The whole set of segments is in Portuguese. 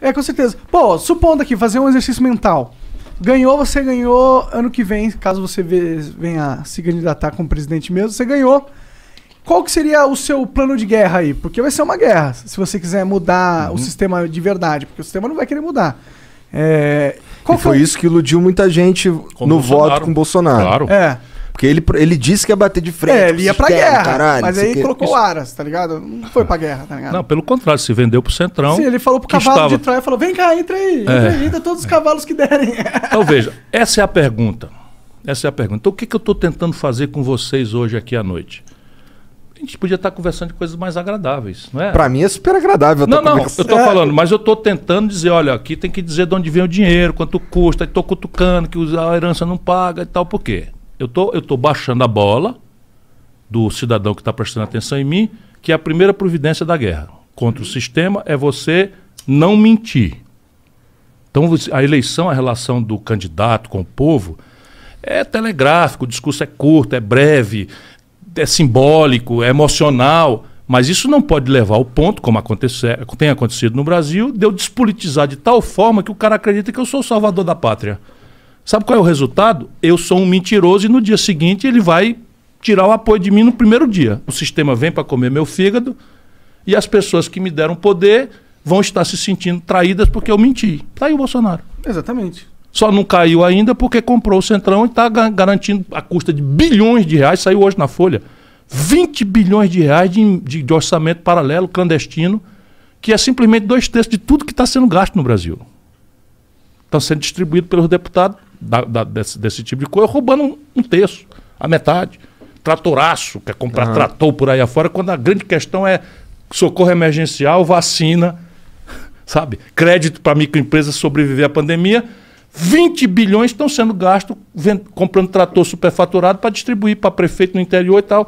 É, com certeza. Pô, supondo aqui, fazer um exercício mental. Você ganhou ano que vem, caso você venha se candidatar como presidente mesmo, você ganhou. Qual que seria o seu plano de guerra aí? Porque vai ser uma guerra, se você quiser mudar o sistema de verdade, porque o sistema não vai querer mudar. Foi isso que iludiu muita gente no voto com o Bolsonaro. Claro. Porque ele disse que ia bater de frente. Ele ia pra guerra, caralho, mas aí colocou Aras, tá ligado? Não foi pra guerra, tá ligado? Não, pelo contrário, se vendeu pro Centrão. Sim, ele falou pro cavalo de Troia, falou, vem cá, entra aí, entra todos os cavalos que derem. Então veja, essa é a pergunta. Então o que eu tô tentando fazer com vocês hoje aqui à noite? A gente podia estar conversando de coisas mais agradáveis, não é? Pra mim é super agradável. Eu tô falando, mas eu tô tentando dizer, olha, aqui tem que dizer de onde vem o dinheiro, quanto custa, e tô cutucando que a herança não paga e tal, por quê? Eu tô baixando a bola do cidadão que está prestando atenção em mim, que é a primeira providência da guerra. Contra o sistema é você não mentir. Então a eleição, a relação do candidato com o povo é telegráfico, o discurso é curto, é breve, é simbólico, é emocional, mas isso não pode levar ao ponto, como tem acontecido no Brasil, de eu despolitizar de tal forma que o cara acredita que eu sou o salvador da pátria. Sabe qual é o resultado? Eu sou um mentiroso e no dia seguinte ele vai tirar o apoio de mim no primeiro dia. O sistema vem para comer meu fígado e as pessoas que me deram poder vão estar se sentindo traídas porque eu menti. Tá aí o Bolsonaro. Exatamente. Só não caiu ainda porque comprou o Centrão e está garantindo a custa de bilhões de reais, saiu hoje na Folha, 20 bilhões de reais de orçamento paralelo, clandestino, que é simplesmente 2/3 de tudo que está sendo gasto no Brasil. Estão sendo distribuídos pelos deputados desse tipo de coisa, roubando um terço, a metade. Tratoraço, quer comprar trator por aí afora, quando a grande questão é socorro emergencial, vacina, sabe? Crédito para microempresas sobreviver à pandemia. 20 bilhões estão sendo gastos comprando trator superfaturado para distribuir para prefeito no interior e tal.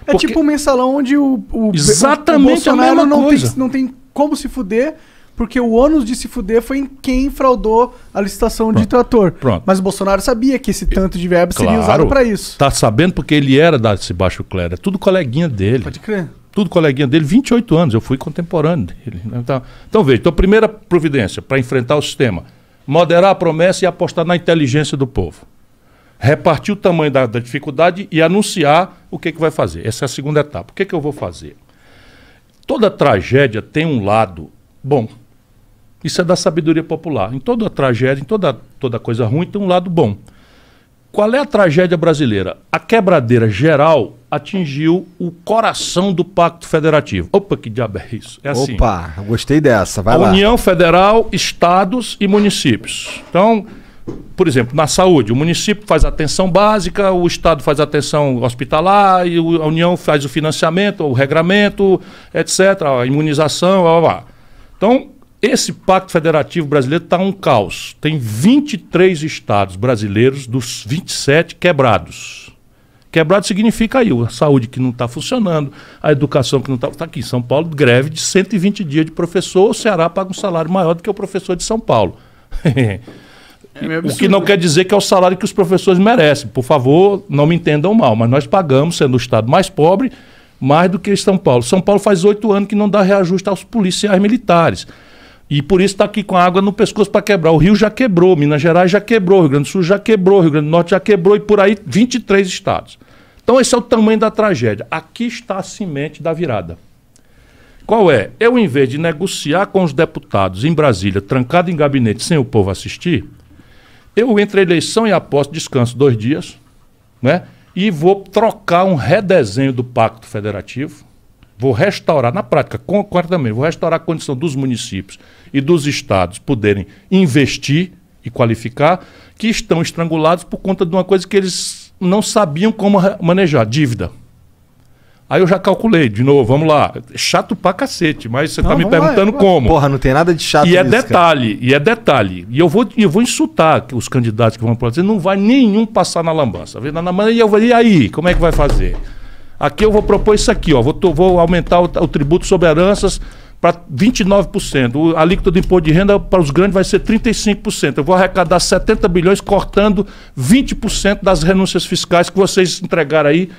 É tipo um mensalão onde o Exatamente Bolsonaro a mesma coisa. Não tem como se fuder, porque o ônus de se fuder foi em quem fraudou a licitação de trator. Pronto. Mas o Bolsonaro sabia que esse tanto de verba seria usado para isso. Tá sabendo porque ele era desse baixo clero. É tudo coleguinha dele. Pode crer. Tudo coleguinha dele, 28 anos. Eu fui contemporâneo dele. Então veja, então, primeira providência para enfrentar o sistema. Moderar a promessa e apostar na inteligência do povo. Repartir o tamanho da dificuldade e anunciar o que vai fazer. Essa é a segunda etapa. O que eu vou fazer? Toda tragédia tem um lado bom. Isso é da sabedoria popular. Em toda tragédia, em toda coisa ruim, tem um lado bom. Qual é a tragédia brasileira? A quebradeira geral atingiu o coração do Pacto Federativo. Opa, que diabo é isso? É assim. Opa, gostei dessa, vai lá. União Federal, estados e municípios. Então, por exemplo, na saúde, o município faz a atenção básica, o estado faz a atenção hospitalar, e a União faz o financiamento, o regramento, etc., a imunização, blá, blá, blá. Então, esse Pacto Federativo brasileiro está um caos. Tem 23 estados brasileiros dos 27 quebrados. Quebrado significa aí a saúde que não está funcionando, a educação que não está... Está aqui em São Paulo, greve de 120 dias de professor, o Ceará paga um salário maior do que o professor de São Paulo. O que não quer dizer que é o salário que os professores merecem. Por favor, não me entendam mal, mas nós pagamos, sendo o estado mais pobre, mais do que São Paulo. São Paulo faz 8 anos que não dá reajuste aos policiais militares. E por isso está aqui com a água no pescoço para quebrar. O Rio já quebrou, Minas Gerais já quebrou, Rio Grande do Sul já quebrou, Rio Grande do Norte já quebrou e por aí 23 estados. Então esse é o tamanho da tragédia. Aqui está a semente da virada. Qual é? Eu, em vez de negociar com os deputados em Brasília, trancado em gabinete sem o povo assistir, eu entre a eleição e a posse descanso 2 dias, né? E vou trocar um redesenho do Pacto Federativo. Vou restaurar, na prática, concretamente, vou restaurar a condição dos municípios e dos estados poderem investir e qualificar, que estão estrangulados por conta de uma coisa que eles não sabiam como manejar, dívida. Aí eu já calculei, de novo, vamos lá, chato pra cacete, mas você está me perguntando como. Porra, não tem nada de chato nisso, detalhe. E eu vou insultar os candidatos que vão para dizer, não vai nenhum passar na lambança. E eu vou, e aí, como é que vai fazer? Aqui eu vou propor isso aqui, ó, vou aumentar o tributo sobre heranças para 29%. A alíquota do imposto de renda para os grandes vai ser 35%. Eu vou arrecadar 70 bilhões cortando 20% das renúncias fiscais que vocês entregaram aí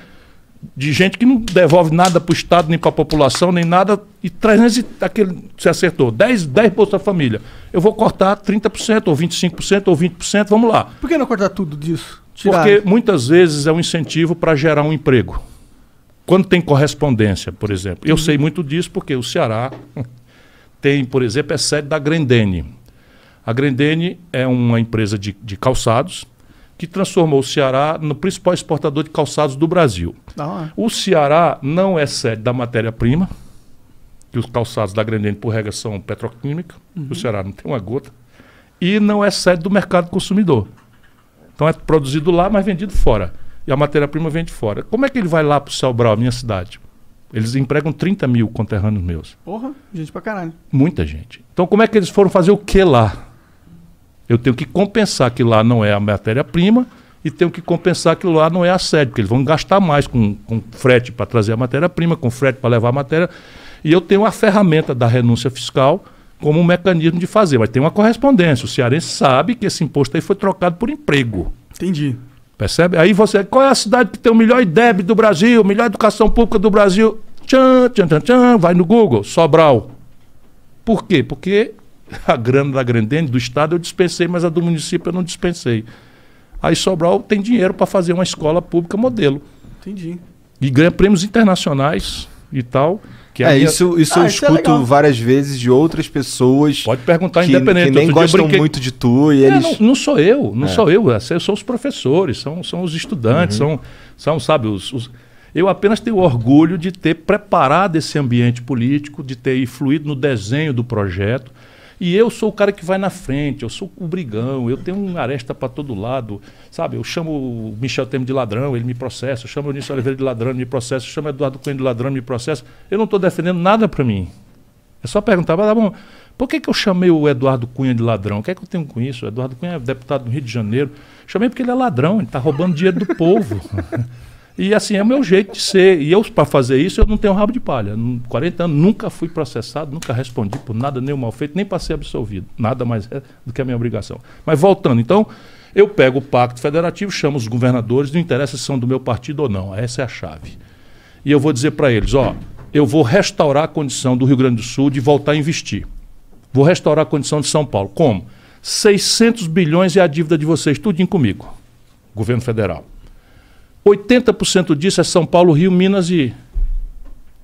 de gente que não devolve nada para o Estado, nem para a população, nem nada, e 300, você acertou, 10 Bolsa Família. Eu vou cortar 30%, ou 25%, ou 20%, vamos lá. Por que não cortar tudo disso? Tirar? Porque muitas vezes é um incentivo para gerar um emprego. Quando tem correspondência, por exemplo. Eu sei muito disso porque o Ceará tem, por exemplo, é sede da Grendene. A Grendene é uma empresa de calçados que transformou o Ceará no principal exportador de calçados do Brasil. O Ceará não é sede da matéria-prima, que os calçados da Grendene, por regra, são petroquímica. O Ceará não tem uma gota. E não é sede do mercado consumidor. Então é produzido lá, mas vendido fora. E a matéria-prima vem de fora. Como é que ele vai lá para o Sobral, minha cidade? Eles empregam 30 mil conterrâneos meus. Porra, gente pra caralho. Muita gente. Então como é que eles foram fazer o que lá? Eu tenho que compensar que lá não é a matéria-prima e tenho que compensar que lá não é a sede, porque eles vão gastar mais com frete para trazer a matéria-prima, com frete para levar a matéria. E eu tenho a ferramenta da renúncia fiscal como um mecanismo de fazer. Mas tem uma correspondência. O cearense sabe que esse imposto aí foi trocado por emprego. Entendi. Percebe? Aí você, qual é a cidade que tem o melhor IDEB do Brasil, melhor educação pública do Brasil? Vai no Google, Sobral. Por quê? Porque a grana da Grendene, do Estado, eu dispensei, mas a do município eu não dispensei. Aí Sobral tem dinheiro para fazer uma escola pública modelo. Entendi. E ganha prêmios internacionais e tal. Que isso eu escuto várias vezes de outras pessoas. Pode perguntar, independente. Que nem gostam muito de tu. E eles... não sou eu, sou eu. São os professores, são os estudantes, são sabe, eu apenas tenho orgulho de ter preparado esse ambiente político, de ter influído no desenho do projeto. E eu sou o cara que vai na frente, eu sou o brigão, eu tenho uma aresta para todo lado, sabe? Eu chamo o Michel Temer de ladrão, ele me processa, eu chamo o Eunício Oliveira de ladrão, ele me processa, eu chamo o Eduardo Cunha de ladrão, ele me processa. Eu não estou defendendo nada para mim. É só perguntar, mas tá bom, por que eu chamei o Eduardo Cunha de ladrão? O que é que eu tenho com isso? O Eduardo Cunha é deputado do Rio de Janeiro. Chamei porque ele é ladrão, ele está roubando dinheiro do povo. E assim, é o meu jeito de ser. E eu, para fazer isso, eu não tenho rabo de palha. 40 anos, nunca fui processado, nunca respondi por nada, nem o mal feito, nem para ser absolvido. Nada mais é do que a minha obrigação. Mas voltando, então, eu pego o Pacto Federativo, chamo os governadores, não interessa se são do meu partido ou não. Essa é a chave. E eu vou dizer para eles, eu vou restaurar a condição do Rio Grande do Sul de voltar a investir. Vou restaurar a condição de São Paulo. Como? 600 bilhões é a dívida de vocês, tudinho comigo, governo federal. 80% disso é São Paulo, Rio, Minas e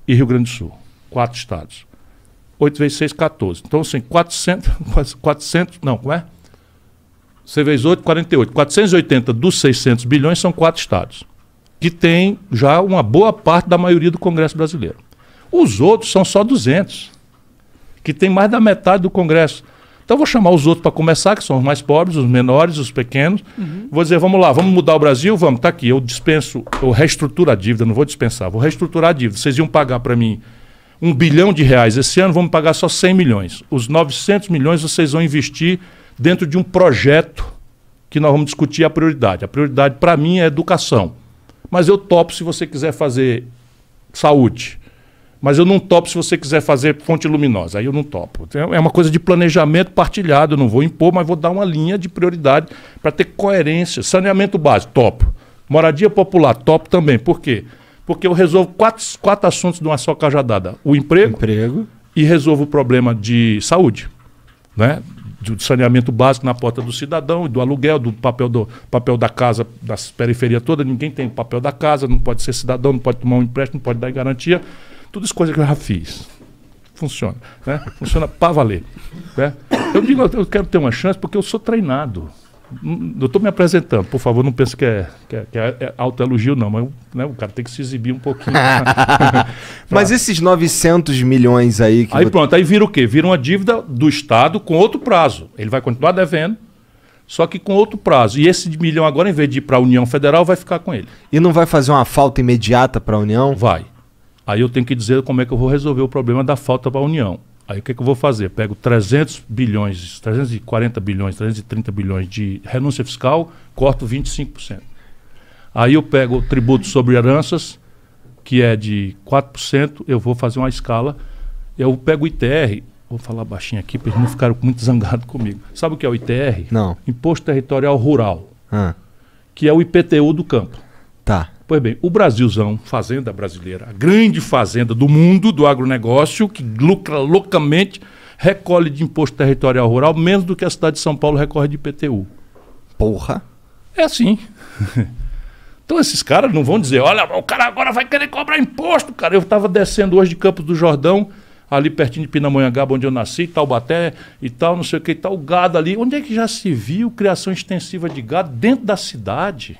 Rio Grande do Sul. 4 estados. 8 vezes 6, 14. Então, assim, 400 não, como é? 6 vezes 8, 48. 480 dos 600 bilhões são 4 estados, que tem já uma boa parte da maioria do Congresso brasileiro. Os outros são só 200, que tem mais da metade do Congresso. Então eu vou chamar os outros para começar, que são os mais pobres, os menores, os pequenos. Vou dizer, vamos lá, vamos mudar o Brasil? Vamos, tá aqui, eu reestruturo a dívida, não vou dispensar, vou reestruturar a dívida. Vocês iam pagar para mim R$1 bilhão esse ano, vamos pagar só 100 milhões. Os 900 milhões vocês vão investir dentro de um projeto que nós vamos discutir a prioridade. A prioridade para mim é educação. Mas eu topo se você quiser fazer saúde. Mas eu não topo se você quiser fazer fonte luminosa. Aí eu não topo. É uma coisa de planejamento partilhado. Eu não vou impor, mas vou dar uma linha de prioridade para ter coerência. Saneamento básico, topo. Moradia popular, topo também. Por quê? Porque eu resolvo quatro assuntos de uma só cajadada. O emprego. E resolvo o problema de saúde, né? Do saneamento básico na porta do cidadão, do aluguel, do papel da casa, das periferias todas. Ninguém tem o papel da casa, não pode ser cidadão, não pode tomar um empréstimo, não pode dar garantia. Tudo isso coisa que eu já fiz. Funciona. Né? Funciona para valer. Né? Eu digo, eu quero ter uma chance porque eu sou treinado. Eu estou me apresentando. Por favor, não pense que é autoelogio, não. Mas né, o cara tem que se exibir um pouquinho. Mas esses 900 milhões aí... Aí pronto, aí vira o quê? Vira uma dívida do Estado com outro prazo. Ele vai continuar devendo, só que com outro prazo. E esse milhão agora, em vez de ir para a União Federal, vai ficar com ele. E não vai fazer uma falta imediata para a União? Vai. Aí eu tenho que dizer como é que eu vou resolver o problema da falta para a União. Aí o que eu vou fazer? Pego 300 bilhões, 340 bilhões, 330 bilhões de renúncia fiscal, corto 25%. Aí eu pego o tributo sobre heranças, que é de 4%, eu vou fazer uma escala. Eu pego o ITR, vou falar baixinho aqui para eles não ficarem muito zangados comigo. Sabe o que é o ITR? Não. Imposto Territorial Rural, que é o IPTU do campo. Tá. Pois bem, o Brasilzão, fazenda brasileira, a grande fazenda do mundo do agronegócio, que lucra loucamente, recolhe de imposto territorial rural menos do que a cidade de São Paulo recorre de IPTU. Porra! É assim. Então esses caras não vão dizer, olha, o cara agora vai querer cobrar imposto, cara. Eu estava descendo hoje de Campos do Jordão, ali pertinho de Pindamonhangaba, onde eu nasci, Taubaté e tal, não sei o que e tal, o gado ali. Onde é que já se viu criação extensiva de gado dentro da cidade?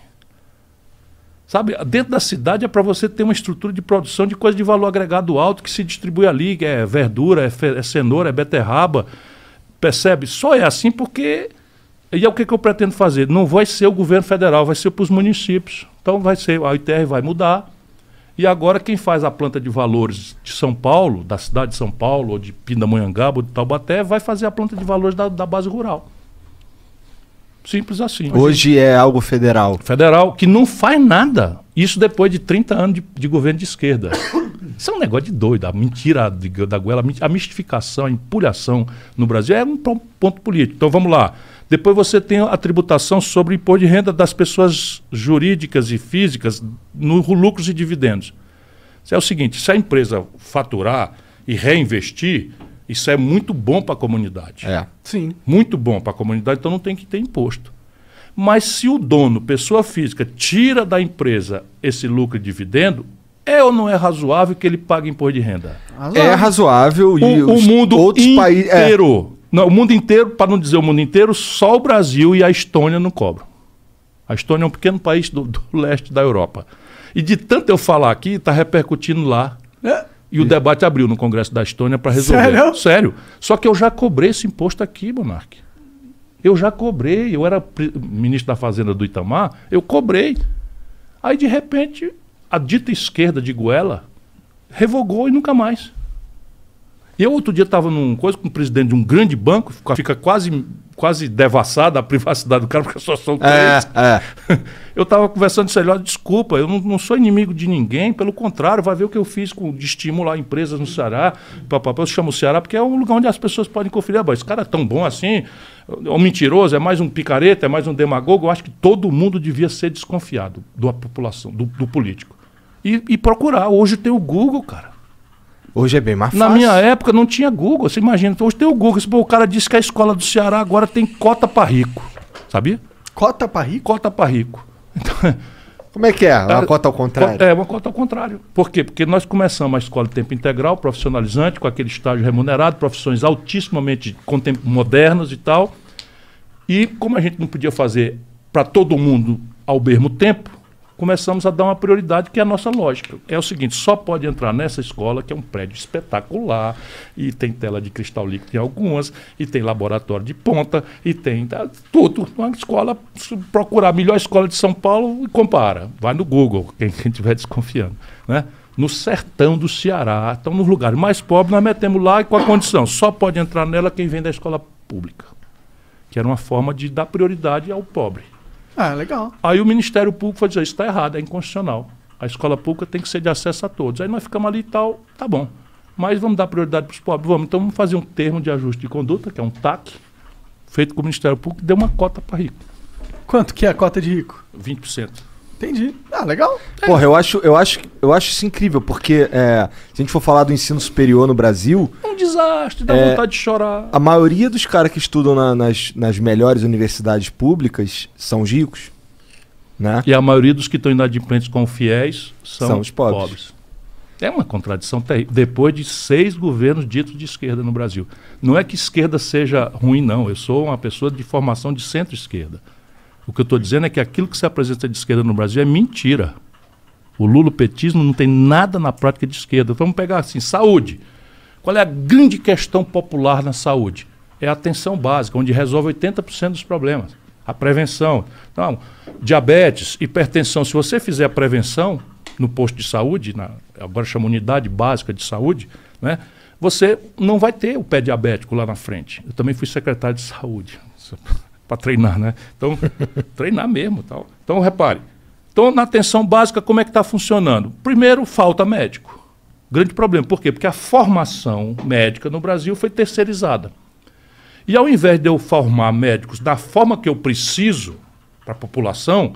Sabe, dentro da cidade é para você ter uma estrutura de produção de coisa de valor agregado alto que se distribui ali, que é verdura, é cenoura, é beterraba, percebe? Só é assim porque... E é o que eu pretendo fazer? Não vai ser o governo federal, vai ser para os municípios. Então vai ser, a ITR vai mudar. E agora quem faz a planta de valores de São Paulo, da cidade de São Paulo, ou de Pindamonhangaba, ou de Taubaté, vai fazer a planta de valores da base rural. Simples assim. Hoje é algo federal. Federal, que não faz nada. Isso depois de 30 anos de governo de esquerda. Isso é um negócio de doido. A mentira da goela, a mistificação, a empulhação no Brasil é um ponto político. Então vamos lá. Depois você tem a tributação sobre o imposto de renda das pessoas jurídicas e físicas no lucros e dividendos. Isso é o seguinte, se a empresa faturar e reinvestir, isso é muito bom para a comunidade. É. Sim. Muito bom para a comunidade, então não tem que ter imposto. Mas se o dono, pessoa física, tira da empresa esse lucro e dividendo, é ou não é razoável que ele pague imposto de renda? É razoável. E o mundo inteiro... Não, o mundo inteiro, para não dizer o mundo inteiro, só o Brasil e a Estônia não cobram. A Estônia é um pequeno país do leste da Europa. E de tanto eu falar aqui, está repercutindo lá. E o debate abriu no Congresso da Estônia para resolver. Sério? Sério. Só que eu já cobrei esse imposto aqui, Monark. Eu já cobrei. Eu era ministro da Fazenda do Itamar, eu cobrei. Aí, de repente, a dita esquerda de Goela revogou e nunca mais. Eu outro dia estava num coisa com o presidente de um grande banco, fica quase devassada a privacidade do cara, porque só são três. Eu estava conversando com ele, desculpa, eu não sou inimigo de ninguém, pelo contrário, vai ver o que eu fiz de estimular empresas no Ceará. Eu chamo o Ceará porque é um lugar onde as pessoas podem conferir, esse cara é tão bom assim, é um mentiroso, é mais um picareta, é mais um demagogo. Eu acho que todo mundo devia ser desconfiado da população, do político. E procurar. Hoje tem o Google, cara. Hoje é bem mais fácil. Na minha época não tinha Google, você imagina. Hoje tem o Google. O cara disse que a escola do Ceará agora tem cota para rico. Sabia? Cota para rico? Cota para rico. Então, como é que é? Uma cota ao contrário? É, uma cota ao contrário. Por quê? Porque nós começamos a escola de tempo integral, profissionalizante, com aquele estágio remunerado, profissões altissimamente modernas e tal. E como a gente não podia fazer para todo mundo ao mesmo tempo, começamos a dar uma prioridade, que é a nossa lógica. É o seguinte, só pode entrar nessa escola, que é um prédio espetacular, e tem tela de cristal líquido em algumas, e tem laboratório de ponta, e tem tudo. Uma escola, se procurar a melhor escola de São Paulo, e compara. Vai no Google, quem estiver desconfiando. Né? No sertão do Ceará, então nos lugares mais pobres, nós metemos lá, e com a condição, só pode entrar nela quem vem da escola pública. Que era uma forma de dar prioridade ao pobre. Ah, legal. Aí o Ministério Público foi dizer, isso está errado, é inconstitucional. A escola pública tem que ser de acesso a todos. Aí nós ficamos ali e tal, tá bom. Mas vamos dar prioridade para os pobres? Vamos. Então vamos fazer um termo de ajuste de conduta, que é um TAC, feito com o Ministério Público, que deu uma cota para rico. Quanto que é a cota de rico? 20%. Entendi. Ah, legal. Porra, eu acho isso incrível, porque se a gente for falar do ensino superior no Brasil... É um desastre, dá vontade de chorar. A maioria dos caras que estudam nas melhores universidades públicas são os ricos. Né? E a maioria dos que estão inadimplentes com fiéis são os pobres. É uma contradição terrível. Depois de 6 governos ditos de esquerda no Brasil. Não é que esquerda seja ruim, não. Eu sou uma pessoa de formação de centro-esquerda. O que eu estou dizendo é que aquilo que se apresenta de esquerda no Brasil é mentira. O lulopetismo não tem nada na prática de esquerda. Vamos pegar assim, saúde. Qual é a grande questão popular na saúde? É a atenção básica, onde resolve 80% dos problemas. A prevenção. Então, diabetes, hipertensão. Se você fizer a prevenção no posto de saúde, agora chama unidade básica de saúde, né, você não vai ter o pé diabético lá na frente. Eu também fui secretário de saúde. Para treinar, né? Então, treinar mesmo. Tal. Então, repare. Então, na atenção básica, como é que está funcionando? Primeiro, falta médico. Grande problema. Por quê? Porque a formação médica no Brasil foi terceirizada. E ao invés de eu formar médicos da forma que eu preciso para a população,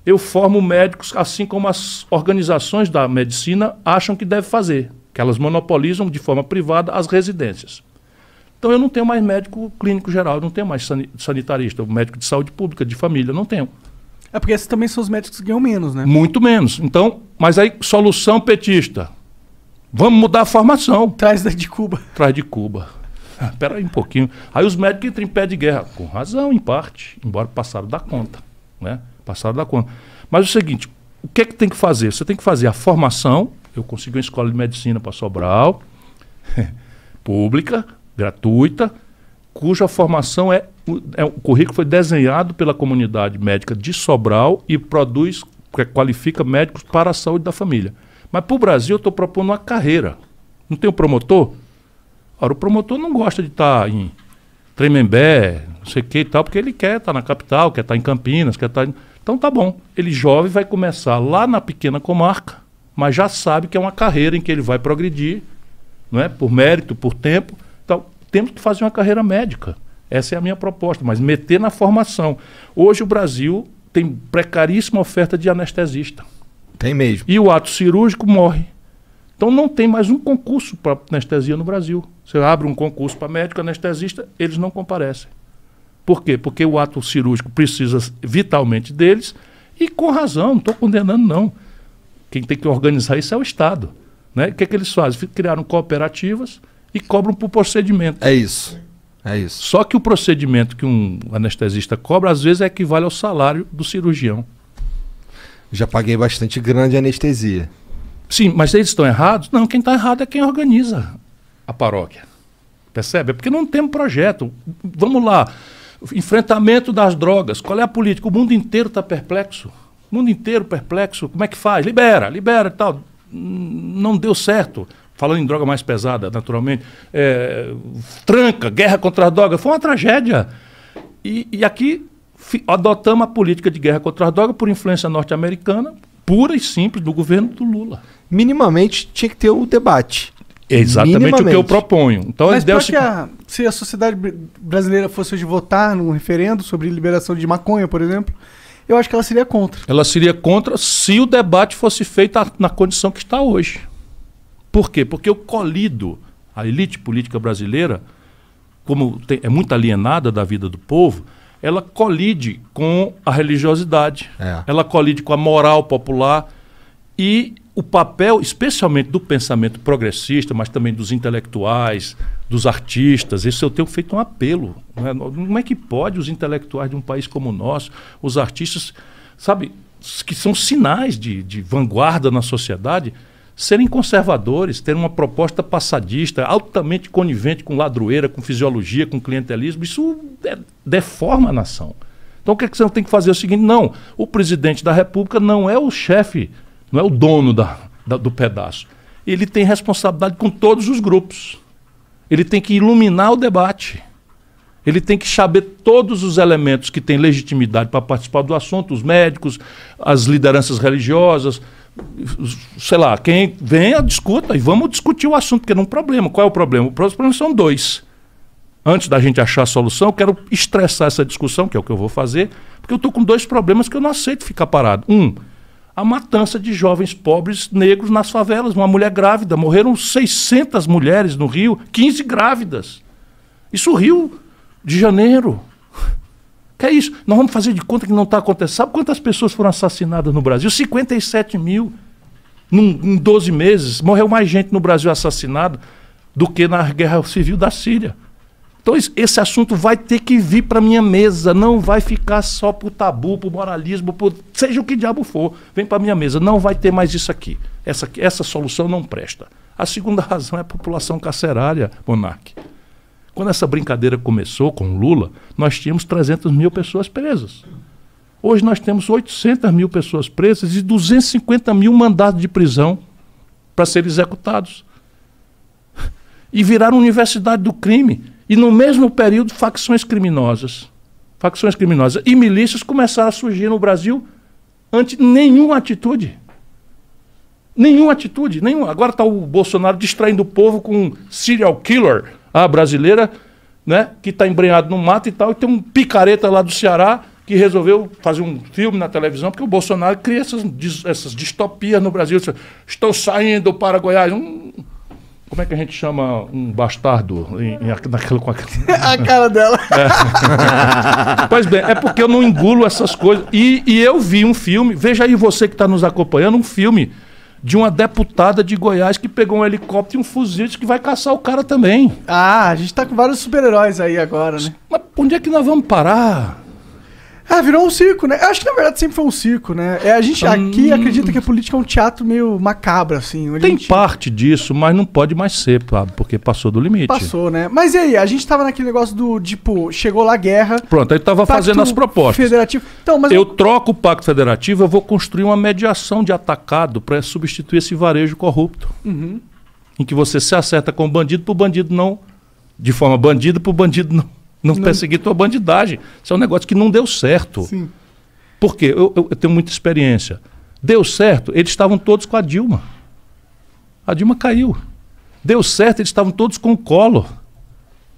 eu formo médicos assim como as organizações da medicina acham que deve fazer, que elas monopolizam de forma privada as residências. Então eu não tenho mais médico clínico geral, eu não tenho mais sanitarista, médico de saúde pública, de família, não tenho. É porque esses também são os médicos que ganham menos, né? Muito menos. Então, mas aí, solução petista. Vamos mudar a formação. Traz de Cuba. Traz de Cuba. Espera aí um pouquinho. Aí os médicos entram em pé de guerra. Com razão, em parte. Embora passaram da conta. Né? Passaram da conta. Mas é o seguinte, o que é que tem que fazer? Você tem que fazer a formação. Eu consegui uma escola de medicina para Sobral. Pública, gratuita, cuja formação o currículo foi desenhado pela comunidade médica de Sobral e qualifica médicos para a saúde da família. Mas para o Brasil eu estou propondo uma carreira. Não tem o promotor? Ora, o promotor não gosta de estar em Tremembé, não sei o que e tal, porque ele quer estar na capital, quer estar em Campinas, quer estar... Então tá bom. Ele jovem vai começar lá na pequena comarca, mas já sabe que é uma carreira em que ele vai progredir, não é? Por mérito, por tempo. Então, temos que fazer uma carreira médica. Essa é a minha proposta, mas meter na formação. Hoje o Brasil tem precaríssima oferta de anestesista. Tem mesmo. E o ato cirúrgico morre. Então não tem mais um concurso para anestesia no Brasil. Você abre um concurso para médico anestesista, eles não comparecem. Por quê? Porque o ato cirúrgico precisa vitalmente deles e com razão, não estou condenando não. Quem tem que organizar isso é o Estado. Né? O que é que eles fazem? Criaram cooperativas e cobram por procedimento. É isso. É isso. Só que o procedimento que um anestesista cobra, às vezes, equivale ao salário do cirurgião. Já paguei bastante grana de anestesia. Sim, mas eles estão errados? Não, quem está errado é quem organiza a paróquia. Percebe? É porque não tem um projeto. Vamos lá. Enfrentamento das drogas. Qual é a política? O mundo inteiro está perplexo. O mundo inteiro perplexo. Como é que faz? Libera e tal. Não deu certo. Falando em droga mais pesada, naturalmente. Tranca, guerra contra a droga. Foi uma tragédia. E aqui adotamos a política de guerra contra a droga por influência norte-americana, pura e simples, do governo do Lula. Minimamente tinha que ter o debate. É exatamente o que eu proponho. Então, mas se a sociedade brasileira fosse hoje votar num referendo sobre liberação de maconha, por exemplo, eu acho que ela seria contra. Ela seria contra se o debate fosse feito na condição que está hoje. Por quê? Porque eu colido a elite política brasileira, como é muito alienada da vida do povo, ela colide com a religiosidade, ela colide com a moral popular e o papel, especialmente do pensamento progressista, mas também dos intelectuais, dos artistas. Isso eu tenho feito um apelo. Não é? Como é que pode os intelectuais de um país como o nosso, os artistas, sabe, que são sinais de vanguarda na sociedade, serem conservadores, terem uma proposta passadista, altamente conivente com ladroeira, com fisiologia, com clientelismo? Isso deforma a nação. Então o que é que você tem que fazer? É o seguinte, não, o presidente da República não é o chefe, não é o dono do pedaço. Ele tem responsabilidade com todos os grupos. Ele tem que iluminar o debate. Ele tem que saber todos os elementos que têm legitimidade para participar do assunto, os médicos, as lideranças religiosas, sei lá, quem venha, discuta e vamos discutir o assunto, porque não é um problema. Qual é o problema? Os problemas são dois. Antes da gente achar a solução, eu quero estressar essa discussão, que é o que eu vou fazer, porque eu estou com dois problemas que eu não aceito ficar parado. A matança de jovens pobres negros nas favelas. Uma mulher grávida. Morreram 600 mulheres no Rio, 15 grávidas. Isso Rio de Janeiro. Que é isso? Nós vamos fazer de conta que não está acontecendo. Sabe quantas pessoas foram assassinadas no Brasil? 57 mil em 12 meses. Morreu mais gente no Brasil assassinada do que na guerra civil da Síria. Então esse assunto vai ter que vir para a minha mesa, não vai ficar só por tabu, por moralismo, por seja o que diabo for. Vem para a minha mesa, não vai ter mais isso aqui. Essa solução não presta. A segunda razão é a população carcerária, Monark. Quando essa brincadeira começou com Lula, nós tínhamos 300 mil pessoas presas. Hoje nós temos 800 mil pessoas presas e 250 mil mandados de prisão para serem executados. E viraram universidade do crime. E no mesmo período, facções criminosas e milícias começaram a surgir no Brasil ante nenhuma atitude. Nenhuma. Agora está o Bolsonaro distraindo o povo com um serial killer brasileira, né, que está embrenhado no mato e tal, e tem um picareta lá do Ceará que resolveu fazer um filme na televisão, porque o Bolsonaro cria essas distopias no Brasil. Estou saindo para Goiás. Como é que a gente chama um bastardo naquela com a cara dela. Pois bem, é porque eu não engulo essas coisas. E eu vi um filme, veja aí você que está nos acompanhando, um filme de uma deputada de Goiás que pegou um helicóptero e um fuzil que vai caçar o cara também. Ah, a gente tá com vários super-heróis aí agora, né? Mas onde é que nós vamos parar? Ah, virou um circo, né? Eu acho que na verdade sempre foi um circo, né? A gente aqui acredita que a política é um teatro meio macabro, assim. Tem parte disso, mas não pode mais ser, porque passou do limite. Passou, né? Mas e aí? A gente tava naquele negócio do, tipo, chegou lá a guerra. Pronto, aí tava fazendo as propostas. Federativo. Então, mas eu troco o Pacto Federativo, eu vou construir uma mediação de atacado para substituir esse varejo corrupto. Uhum. Em que você se acerta com o bandido pro bandido não... De forma bandido pro bandido não perseguir tua bandidagem. Isso é um negócio que não deu certo. Sim. Por quê? Eu tenho muita experiência. Deu certo, eles estavam todos com a Dilma. A Dilma caiu. Deu certo, eles estavam todos com o Collor.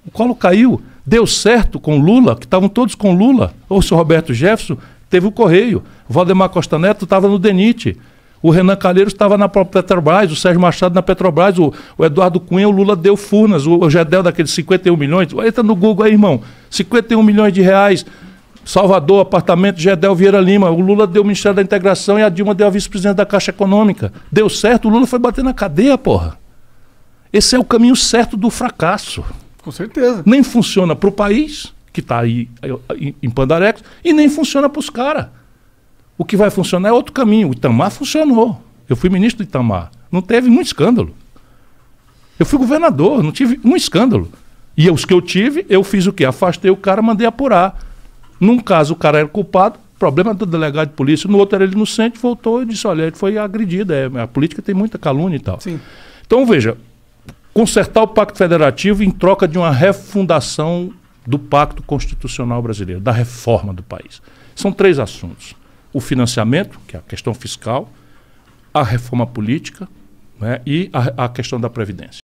O Collor caiu. Deu certo com o Lula, que estavam todos com o Lula. Ou o senhor Roberto Jefferson teve o Correio. O Valdemar Costa Neto estava no DENIT. O Renan Calheiros estava na própria Petrobras, o Sérgio Machado na Petrobras, o Eduardo Cunha, o Lula deu Furnas, o Gedel daqueles 51 milhões. Entra no Google aí, irmão. 51 milhões de reais. Salvador, apartamento, Gedel Vieira Lima. O Lula deu o Ministério da Integração e a Dilma deu a vice-presidente da Caixa Econômica. Deu certo, o Lula foi bater na cadeia, porra. Esse é o caminho certo do fracasso. Com certeza. Nem funciona para o país, que está aí em Pandarecos, e nem funciona para os caras. O que vai funcionar é outro caminho. O Itamar funcionou. Eu fui ministro do Itamar. Não teve um escândalo. Eu fui governador, não tive um escândalo. E os que eu tive, eu fiz o quê? Afastei o cara, mandei apurar. Num caso, o cara era culpado, problema do delegado de polícia. No outro, era ele inocente, voltou e disse, olha, ele foi agredido. A política tem muita calúnia e tal. Sim. Então, veja, consertar o Pacto Federativo em troca de uma refundação do Pacto Constitucional Brasileiro, da reforma do país. São 3 assuntos. O financiamento, que é a questão fiscal, a reforma política, né, e a questão da Previdência.